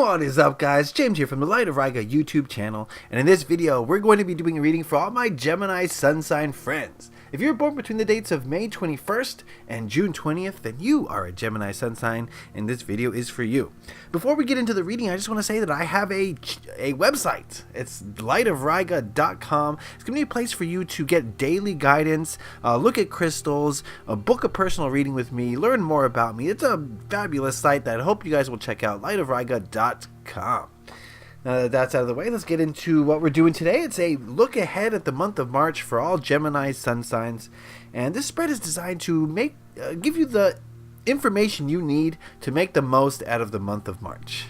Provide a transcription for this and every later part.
What is up, guys? James here from the Light of Riga YouTube channel, and in this video we're going to be doing a reading for all my Gemini Sun Sign friends. If you're born between the dates of May 21st and June 20th, then you are a Gemini Sun Sign, and this video is for you. Before we get into the reading, I just want to say that I have a website. It's lightofriga.com. It's going to be a place for you to get daily guidance, look at crystals, book a personal reading with me, learn more about me. It's a fabulous site that I hope you guys will check out, lightofriga.com. Now that that's out of the way, let's get into what we're doing today. It's a look ahead at the month of March for all Gemini Sun Signs. And this spread is designed to give you the information you need to make the most out of the month of March.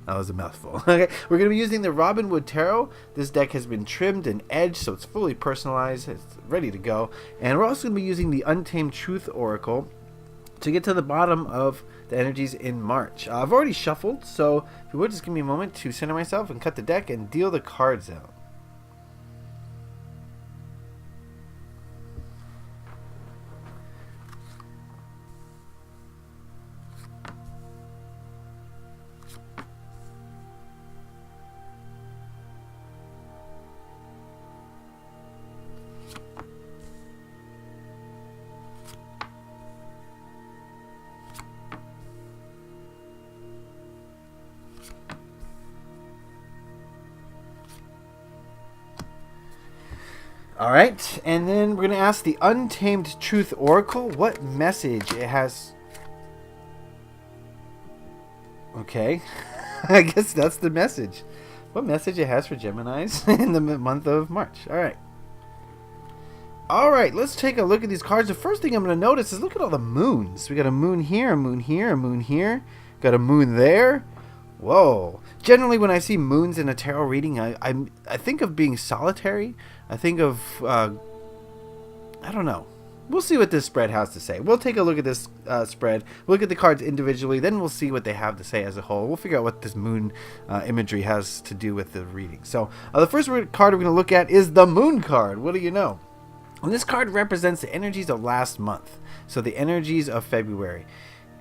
That was a mouthful. Okay, we're going to be using the Robin Wood Tarot. This deck has been trimmed and edged, so it's fully personalized. It's ready to go. And we're also going to be using the Untamed Truth Oracle to get to the bottom of the energies in March. I've already shuffled, so if you would just give me a moment to center myself and cut the deck and deal the cards out. Alright, and then we're going to ask the Untamed Truth Oracle what message it has. Okay, I guess that's the message. What message it has for Geminis in the month of March. Alright, let's take a look at these cards. The first thing I'm going to notice is look at all the moons. We got a moon here, a moon here, a moon here. Got a moon there. Whoa. Generally, when I see moons in a tarot reading, I think of being solitary. I think of, I don't know. We'll see what this spread has to say. We'll take a look at this spread. We'll look at the cards individually. Then we'll see what they have to say as a whole. We'll figure out what this moon imagery has to do with the reading. So the first card we're going to look at is the Moon card. What do you know? And this card represents the energies of last month. So the energies of February.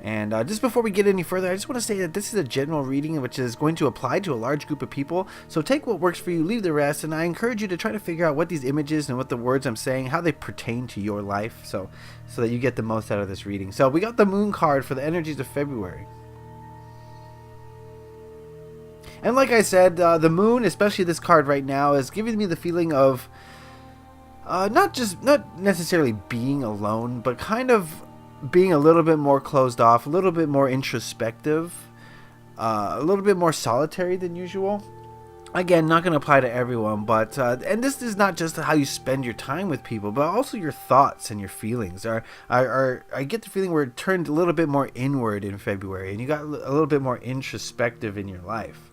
And just before we get any further, I just want to say that this is a general reading which is going to apply to a large group of people. So take what works for you, leave the rest, and I encourage you to try to figure out what these images and what the words I'm saying, how they pertain to your life, so that you get the most out of this reading. So we got the Moon card for the energies of February. And like I said, the Moon, especially this card right now, is giving me the feeling of not necessarily being alone, but kind of being a little bit more closed off, a little bit more introspective, a little bit more solitary than usual. Again, not going to apply to everyone, but and this is not just how you spend your time with people, but also your thoughts and your feelings. I get the feeling we're turned a little bit more inward in February, and you got a little bit more introspective in your life.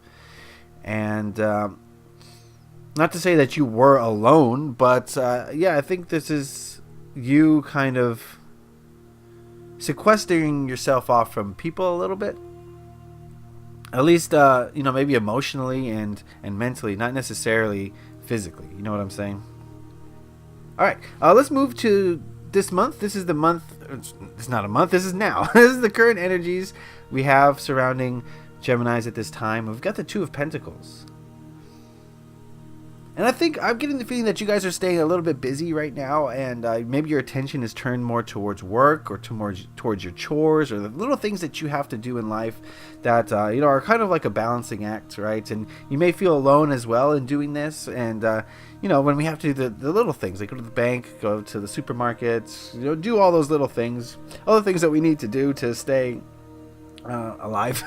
And not to say that you were alone, but yeah, I think this is you kind of sequestering yourself off from people a little bit, at least maybe emotionally and mentally, not necessarily physically. You know what I'm saying? All right, let's move to this month. This is the month. It's not a month. This is now. This is the current energies we have surrounding Geminis at this time. We've got the Two of Pentacles. And I think I'm getting the feeling that you guys are staying a little bit busy right now, and maybe your attention is turned more towards work or towards your chores or the little things that you have to do in life that are kind of like a balancing act, right? And you may feel alone as well in doing this. And when we have to do the little things, like go to the bank, go to the supermarkets, do all those little things, all the things that we need to do to stay alive,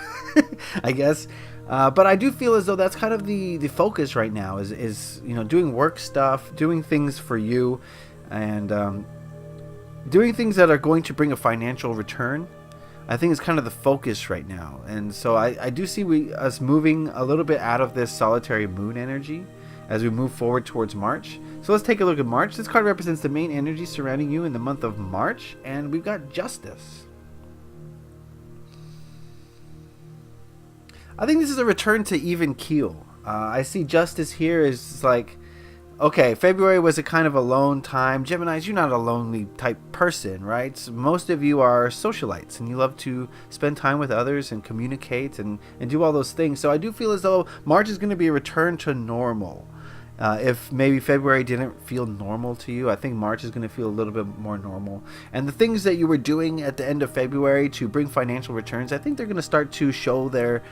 I guess. But I do feel as though that's kind of the focus right now is doing work stuff, doing things for you, and doing things that are going to bring a financial return. I think it's kind of the focus right now. And so I do see us moving a little bit out of this solitary moon energy as we move forward towards March. So let's take a look at March. This card represents the main energy surrounding you in the month of March, and we've got Justice. I think this is a return to even keel. I see Justice here as like Okay, February was a kind of a lone time. Geminis, you're not a lonely type person, right? So most of you are socialites and you love to spend time with others and communicate and do all those things. So I do feel as though March is going to be a return to normal. If maybe February didn't feel normal to you, I think March is going to feel a little bit more normal. And the things that you were doing at the end of February to bring financial returns, I think they're going to start to show their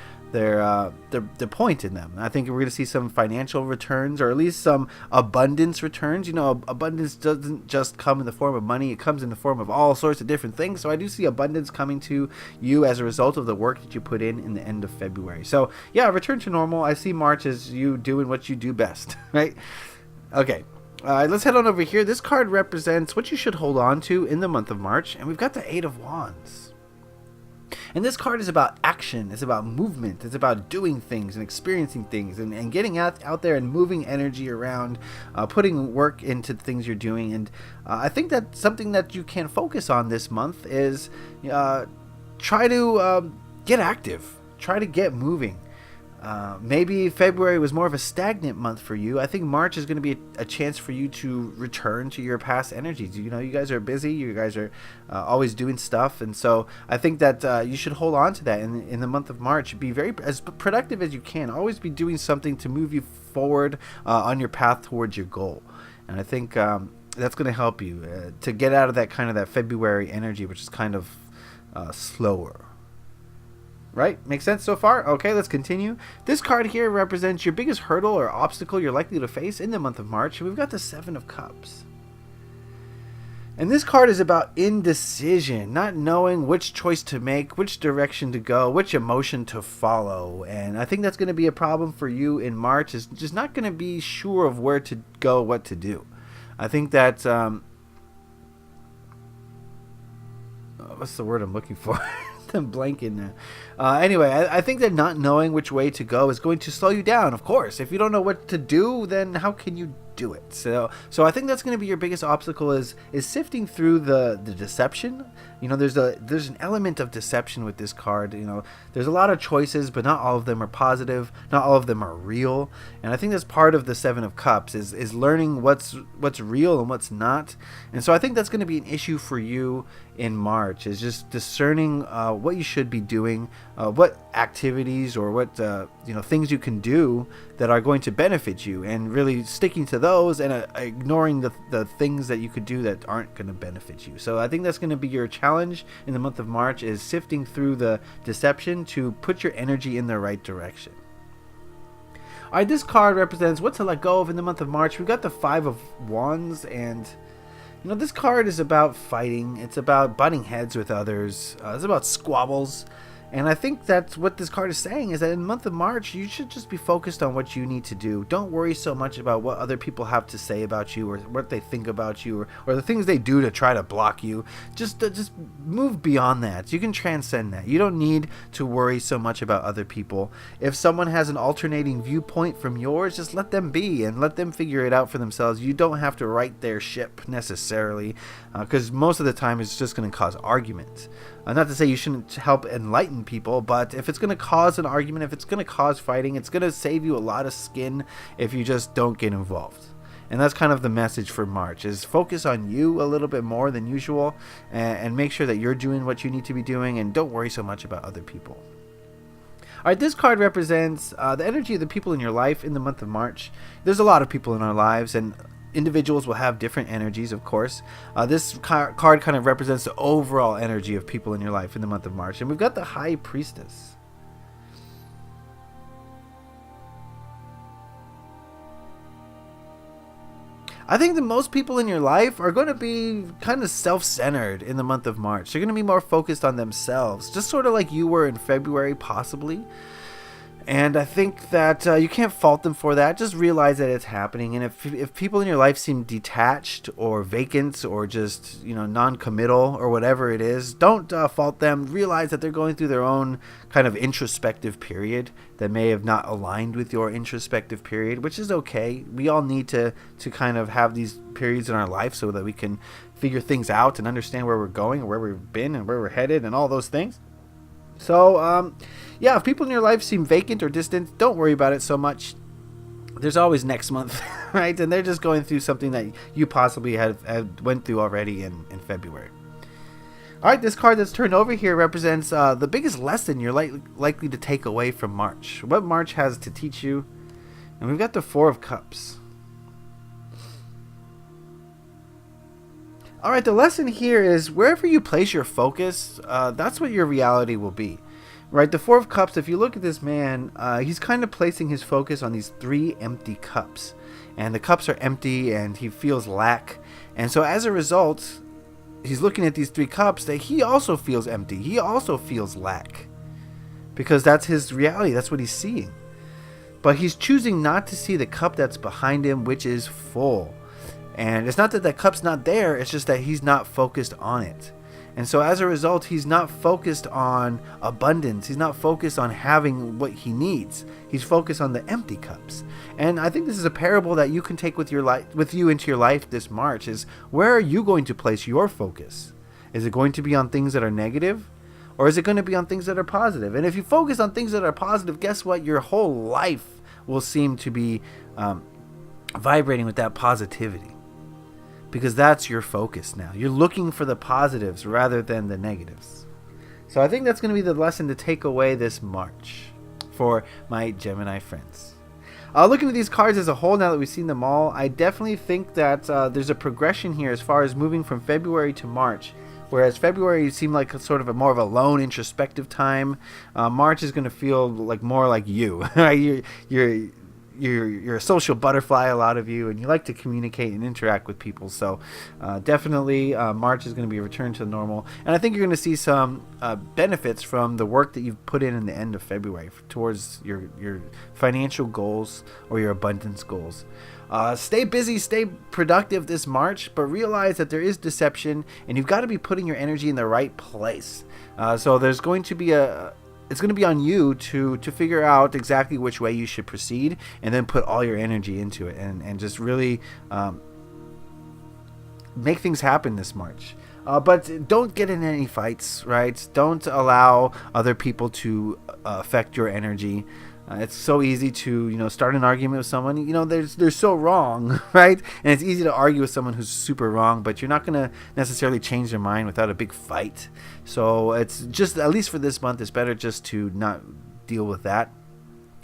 point in them. I think we're going to see some financial returns, or at least some abundance returns. You know, abundance doesn't just come in the form of money; it comes in the form of all sorts of different things. So I do see abundance coming to you as a result of the work that you put in the end of February. So yeah, return to normal. I see March as you doing what you do best, right? Okay. Let's head on over here. This card represents what you should hold on to in the month of March, and we've got the Eight of Wands. And this card is about action, it's about movement, it's about doing things and experiencing things and getting out there and moving energy around, putting work into the things you're doing. And I think that something that you can focus on this month is try to get active, try to get moving. Maybe February was more of a stagnant month for you. I think March is going to be a chance for you to return to your past energies. You know, you guys are busy. You guys are always doing stuff. And so I think that you should hold on to that in the month of March. Be very as productive as you can. Always be doing something to move you forward on your path towards your goal. And I think that's going to help you to get out of that kind of that February energy, which is kind of slower. Right? Makes sense so far? Okay, let's continue. This card here represents your biggest hurdle or obstacle you're likely to face in the month of March. And we've got the Seven of Cups. And this card is about indecision, not knowing which choice to make, which direction to go, which emotion to follow. And I think that's going to be a problem for you in March, is just not going to be sure of where to go, what to do. I think that... what's the word I'm looking for? I'm blanking now. Anyway, I think that not knowing which way to go is going to slow you down, of course. If you don't know what to do, then how can you do it? So I think that's going to be your biggest obstacle is sifting through the deception. You know, there's an element of deception with this card. You know, there's a lot of choices, but not all of them are positive. Not all of them are real. And I think that's part of the Seven of Cups is learning what's real and what's not. And so I think that's going to be an issue for you in March, is just discerning what you should be doing, what activities or what things you can do that are going to benefit you, and really sticking to those and ignoring the things that you could do that aren't going to benefit you. So I think that's going to be your challenge in the month of March, is sifting through the deception to put your energy in the right direction. All right, this card represents what to let go of in the month of March. We've got the Five of Wands, and this card is about fighting. It's about butting heads with others. It's about squabbles. And I think that's what this card is saying, is that in the month of March, you should just be focused on what you need to do. Don't worry so much about what other people have to say about you, or what they think about you, or the things they do to try to block you. Just move beyond that. You can transcend that. You don't need to worry so much about other people. If someone has an alternating viewpoint from yours, just let them be and let them figure it out for themselves. You don't have to right their ship necessarily, because most of the time it's just going to cause arguments. Not to say you shouldn't help enlighten people, but if it's going to cause an argument, if it's going to cause fighting, it's going to save you a lot of skin if you just don't get involved. And that's kind of the message for March, is focus on you a little bit more than usual, and make sure that you're doing what you need to be doing, and don't worry so much about other people. All right, this card represents the energy of the people in your life in the month of March. There's a lot of people in our lives, and individuals will have different energies, of course. This card kind of represents the overall energy of people in your life in the month of March. And we've got the High Priestess. I think that most people in your life are going to be kind of self-centered in the month of March. They're going to be more focused on themselves, just sort of like you were in February, possibly. And I think that you can't fault them for that. Just realize that it's happening. And if people in your life seem detached or vacant or just, non-committal or whatever it is, don't fault them. Realize that they're going through their own kind of introspective period that may have not aligned with your introspective period, which is okay. We all need to kind of have these periods in our life so that we can figure things out and understand where we're going, and where we've been, and where we're headed, and all those things. So, if people in your life seem vacant or distant, don't worry about it so much. there's always next month, right? And they're just going through something that you possibly have went through already in February. All right, this card that's turned over here represents the biggest lesson you're likely to take away from March. What March has to teach you. And we've got the Four of Cups. All right, the lesson here is wherever you place your focus, that's what your reality will be. Right, the Four of Cups, if you look at this man, he's kind of placing his focus on these 3 empty cups. And the cups are empty and he feels lack. And so as a result, he's looking at these 3 cups that he also feels empty. He also feels lack. Because that's his reality. That's what he's seeing. But he's choosing not to see the cup that's behind him, which is full. And it's not that that cup's not there. It's just that he's not focused on it. And so as a result, he's not focused on abundance. He's not focused on having what he needs. He's focused on the empty cups. And I think this is a parable that you can take with you into your life this March is where are you going to place your focus? Is it going to be on things that are negative? Or is it going to be on things that are positive? And if you focus on things that are positive, guess what? Your whole life will seem to be vibrating with that positivity. Because that's your focus now. You're looking for the positives rather than the negatives. So I think that's going to be the lesson to take away this March for my Gemini friends. Looking at these cards as a whole, now that we've seen them all, I definitely think that there's a progression here as far as moving from February to March. Whereas February seemed like sort of a more of a lone introspective time, March is going to feel like more like you. You're a social butterfly, a lot of you, and you like to communicate and interact with people. So definitely March is going to be a return to normal. And I think you're going to see some benefits from the work that you've put in the end of February towards your financial goals or your abundance goals. Stay busy, stay productive this March, but realize that there is deception and you've got to be putting your energy in the right place. So there's going to be it's going to be on you to figure out exactly which way you should proceed and then put all your energy into it and just really make things happen this March. But don't get in any fights, right? Don't allow other people to affect your energy. It's so easy to, start an argument with someone. They're so wrong, right? And it's easy to argue with someone who's super wrong, but you're not going to necessarily change their mind without a big fight. So it's just, at least for this month, it's better just to not deal with that.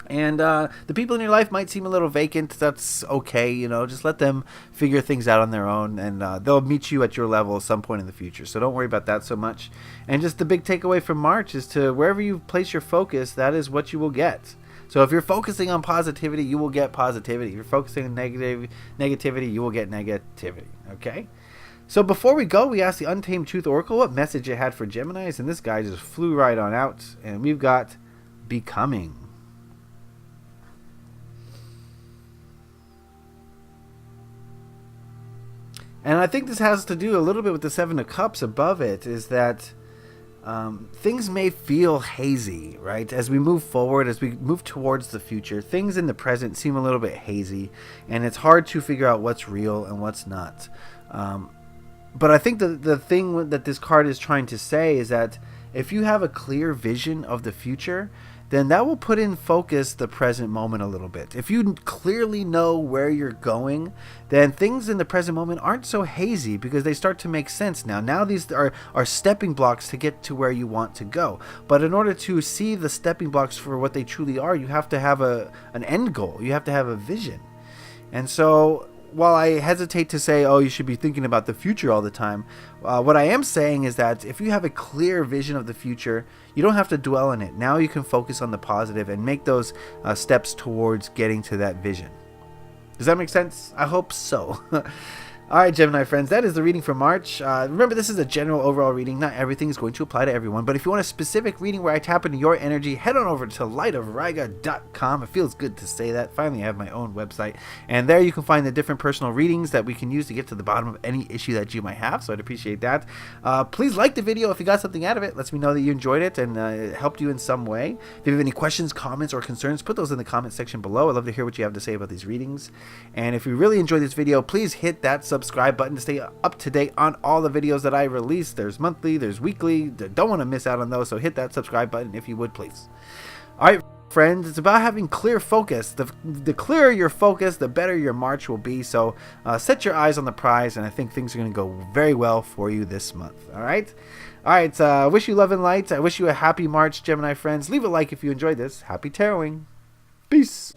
And the people in your life might seem a little vacant. That's okay, just let them figure things out on their own, and they'll meet you at your level at some point in the future. So don't worry about that so much. And just the big takeaway from March is to wherever you place your focus, that is what you will get. So if you're focusing on positivity, you will get positivity. If you're focusing on negativity, you will get negativity. Okay? So before we go, we asked the Untamed Truth Oracle what message it had for Geminis, and this guy just flew right on out. And we've got Becoming. And I think this has to do a little bit with the Seven of Cups above it, is that things may feel hazy, right? As we move forward, as we move towards the future, things in the present seem a little bit hazy, and it's hard to figure out what's real and what's not. But I think the thing that this card is trying to say is that if you have a clear vision of the future, then that will put in focus the present moment a little bit. If you clearly know where you're going, then things in the present moment aren't so hazy because they start to make sense now. Now these are stepping blocks to get to where you want to go. But in order to see the stepping blocks for what they truly are, you have to have an end goal. You have to have a vision. And so while I hesitate to say, you should be thinking about the future all the time, what I am saying is that if you have a clear vision of the future, you don't have to dwell on it. Now you can focus on the positive and make those steps towards getting to that vision. Does that make sense? I hope so. All right, Gemini friends, that is the reading for March. Remember, this is a general overall reading. Not everything is going to apply to everyone, but if you want a specific reading where I tap into your energy, head on over to lightofriga.com. It feels good to say that. Finally, I have my own website, and there you can find the different personal readings that we can use to get to the bottom of any issue that you might have, so I'd appreciate that. Please like the video if you got something out of it. Lets me know that you enjoyed it and it helped you in some way. If you have any questions, comments, or concerns, put those in the comment section below. I'd love to hear what you have to say about these readings. And if you really enjoyed this video, please hit that subscribe button to stay up to date on all the videos that I release. There's monthly, there's weekly. Don't want to miss out on those, so hit that subscribe button if you would, please. All right. Friends, it's about having clear focus. The clearer your focus, the better your March will be. So set your eyes on the prize, and I think things are going to go very well for you this month. All right? All right, wish you love and light. I wish you a happy March, Gemini friends. Leave a like if you enjoyed this. Happy taroting. Peace.